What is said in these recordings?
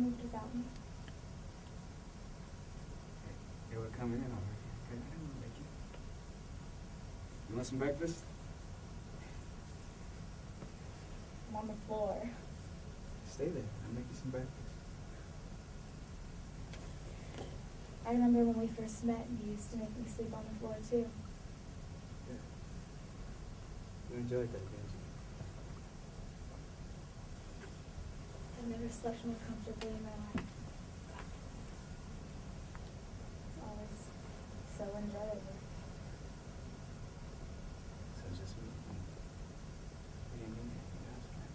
moved without me. Hey, we're coming in already. Okay, I didn't make you. You want some breakfast? I'm on the floor. Stay there. I'll make you some breakfast. I remember when we first met, you used to make me sleep on the floor too. Yeah. You enjoyed that, didn't you? I've never slept more comfortably in my life. It's always so enjoyable. So just me. We didn't need anything else, right?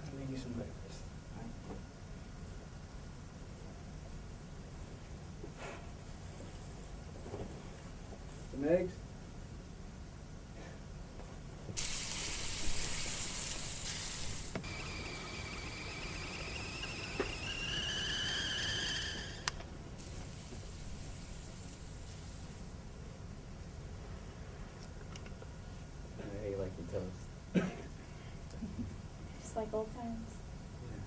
I'll make you some breakfast. All right? Some eggs? How you like your toast? Just like old times. Yeah.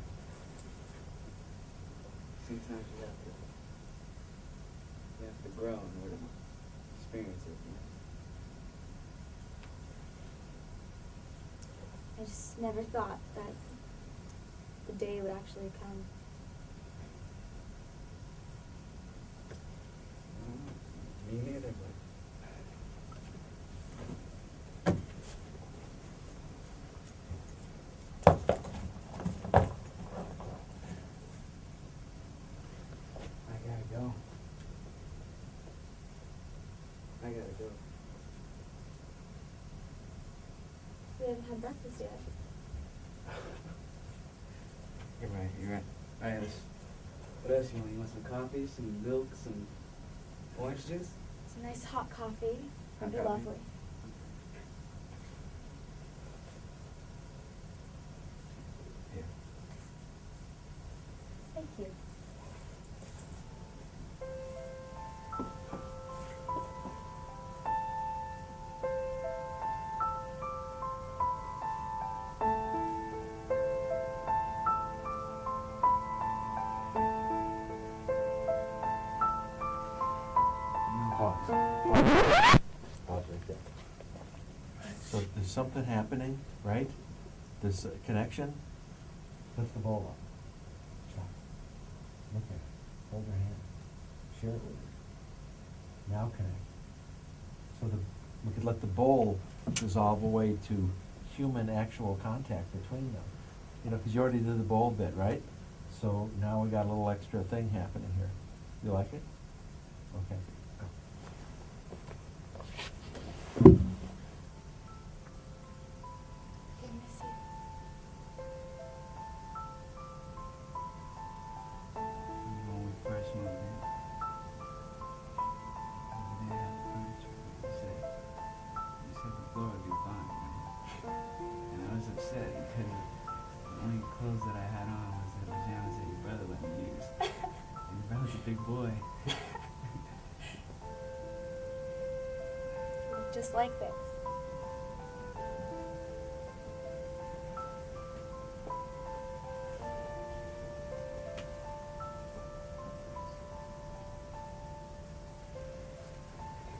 Sometimes you have to grow in order to experience it, you know? I just never thought that the day would actually come. Me neither, but I gotta go. We haven't had breakfast yet. You're right. All right, what else you want? You want some coffee, some milk, some orange juice? Some nice hot coffee. Hot Would be coffee. lovely. Here. Thank you. Pause right there. So there's something happening, right? There's a connection. Lift the bowl up. Stop. Look at it. Hold your hand. Share it with her. Now connect. So we could let the bowl dissolve away to human actual contact between them. You know, because you already did the bowl bit, right? So now we got a little extra thing happening here. You like it? Okay. Go. I miss you. When we first moved in, we didn't have furniture. You said the floor would be fine, right? And I was upset because the only clothes that I had on was the pajamas that your brother let me use. And your brother's a big boy. Look just like this.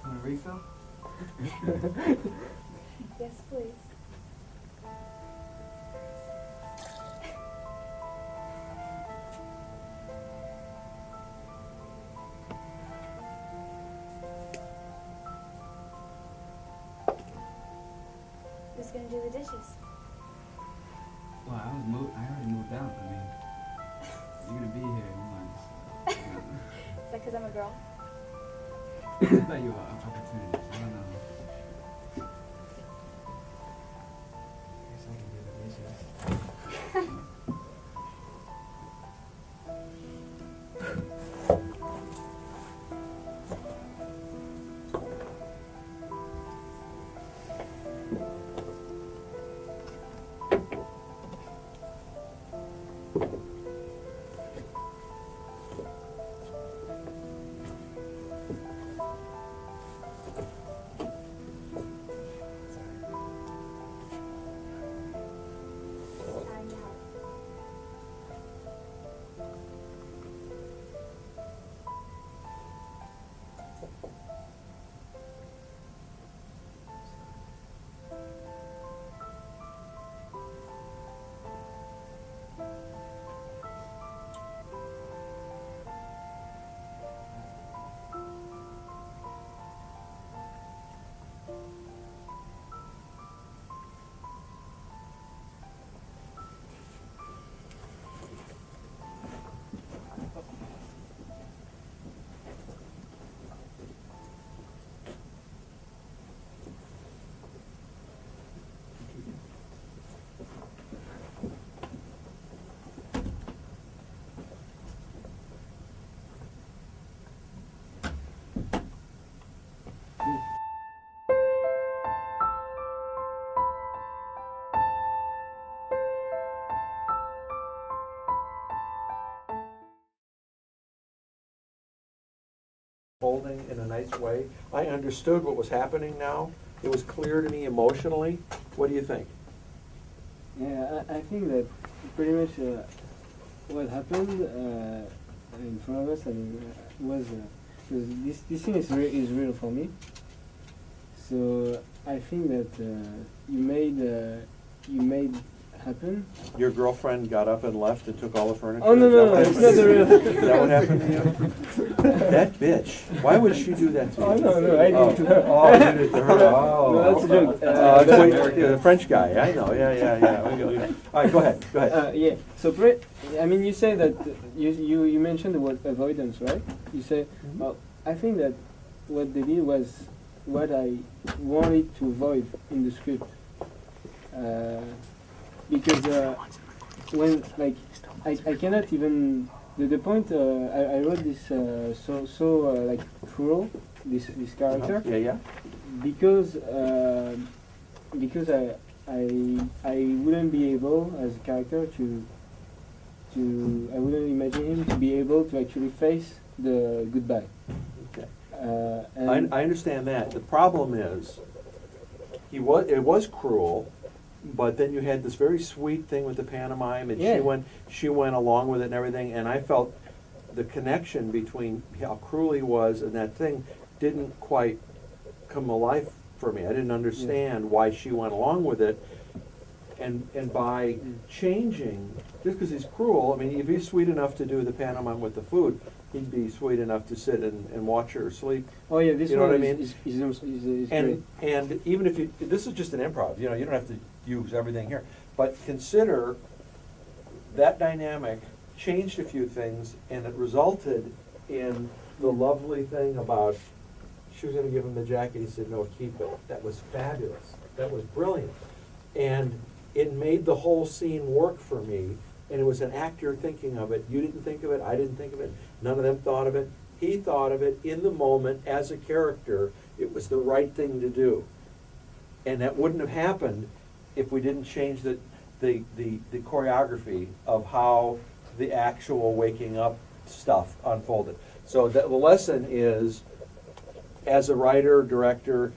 Want a refill? Yes, please. Who's gonna do the dishes? Well, I already moved out. I mean, you're gonna be here in months. So, you know. Is that because I'm a girl? I thought you were opportunities. I don't know. Guess I can do the dishes. nice way. I understood what was happening now. It was clear to me emotionally. What do you think? Yeah, I think that pretty much what happened in front of us, I mean, was because this thing is real for me. So I think that you made happen. Your girlfriend got up and left and took all the furniture? Oh, no, Is it's that not what the happened? real. Is that what happened to you? That bitch. Why would she do that to you? Oh, no, I did it to her. Oh, you did it to her. Oh. No, that's a joke. The French guy. I know. Yeah. All right, go ahead. Yeah. So, I mean, you say that you mentioned the word avoidance, right? You say, well, I think that what they did was what I wanted to avoid in the script, because when like I cannot even the point I wrote this like cruel this character Yeah. because I wouldn't be able as a character to I wouldn't imagine him to be able to actually face the goodbye. Okay. And I understand that. The problem is, it was cruel, but then you had this very sweet thing with the pantomime, and Yeah. she went along with it and everything, and I felt the connection between how cruel he was and that thing didn't quite come alive for me. I didn't understand why she went along with it, and by changing, just because he's cruel, I mean, if he's sweet enough to do the pantomime with the food, he'd be sweet enough to sit and watch her sleep. oh yeah, this You know one what I mean? is great. And even if this is just an improv, you don't have to use everything here, but consider that dynamic changed a few things, and it resulted in the lovely thing about she was going to give him the jacket. He said, "No, keep it." That was fabulous. That was brilliant, and it made the whole scene work for me. And it was an actor thinking of it. You didn't think of it. I didn't think of it. None of them thought of it. He thought of it in the moment as a character. It was the right thing to do, and that wouldn't have happened if we didn't change the choreography of how the actual waking up stuff unfolded. So the lesson is, as a writer, director,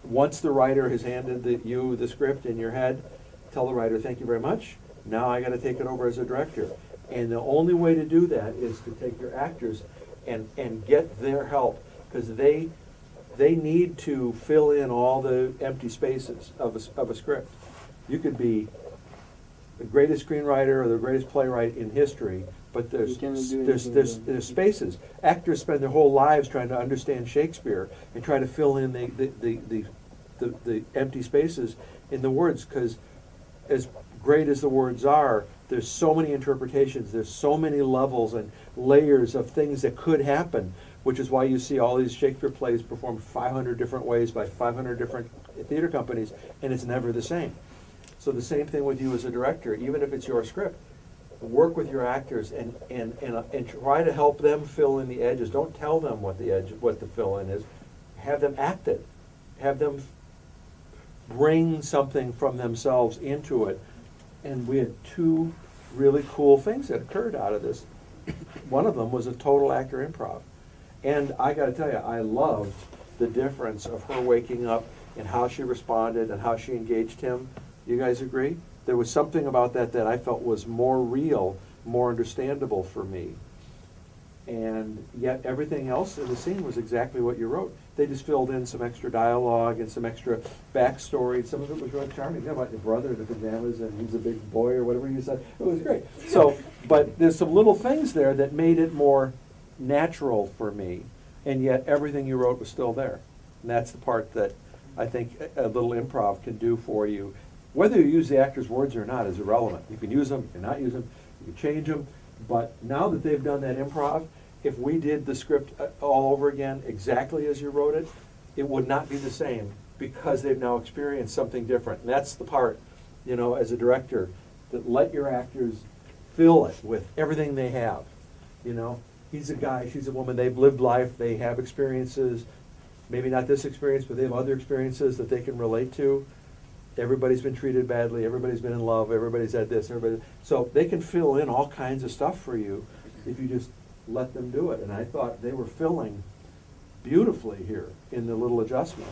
once the writer has handed you the script in your head, tell the writer, "Thank you very much. Now I got to take it over as a director." And the only way to do that is to take your actors and get their help, because they need to fill in all the empty spaces of a script. You could be the greatest screenwriter or the greatest playwright in history, but there's spaces. Actors spend their whole lives trying to understand Shakespeare and try to fill in the empty spaces in the words, because as great as the words are, there's so many interpretations, there's so many levels and layers of things that could happen, which is why you see all these Shakespeare plays performed 500 different ways by 500 different theater companies, and it's never the same. So the same thing with you as a director, even if it's your script, work with your actors and try to help them fill in the edges. Don't tell them what the fill-in is. Have them act it. Have them bring something from themselves into it. And we had two really cool things that occurred out of this. One of them was a total actor improv. And I got to tell you, I loved the difference of her waking up and how she responded and how she engaged him. You guys agree? There was something about that I felt was more real, more understandable for me. And yet everything else in the scene was exactly what you wrote. They just filled in some extra dialogue and some extra backstory. Some of it was really charming. You know, about your brother in the pajamas and he's a big boy or whatever you said. It was great. So, but there's some little things there that made it more natural for me. And yet everything you wrote was still there. And that's the part that I think a little improv can do for you. Whether you use the actor's words or not is irrelevant. You can use them, you can not use them, you can change them. But now that they've done that improv, if we did the script all over again, exactly as you wrote it, it would not be the same, because they've now experienced something different. And that's the part, you know, as a director, that let your actors fill it with everything they have. You know, he's a guy, she's a woman, they've lived life, they have experiences, maybe not this experience, but they have other experiences that they can relate to. Everybody's been treated badly, everybody's been in love, everybody's had this, so they can fill in all kinds of stuff for you if you just let them do it. And I thought they were filling beautifully here in the little adjustment.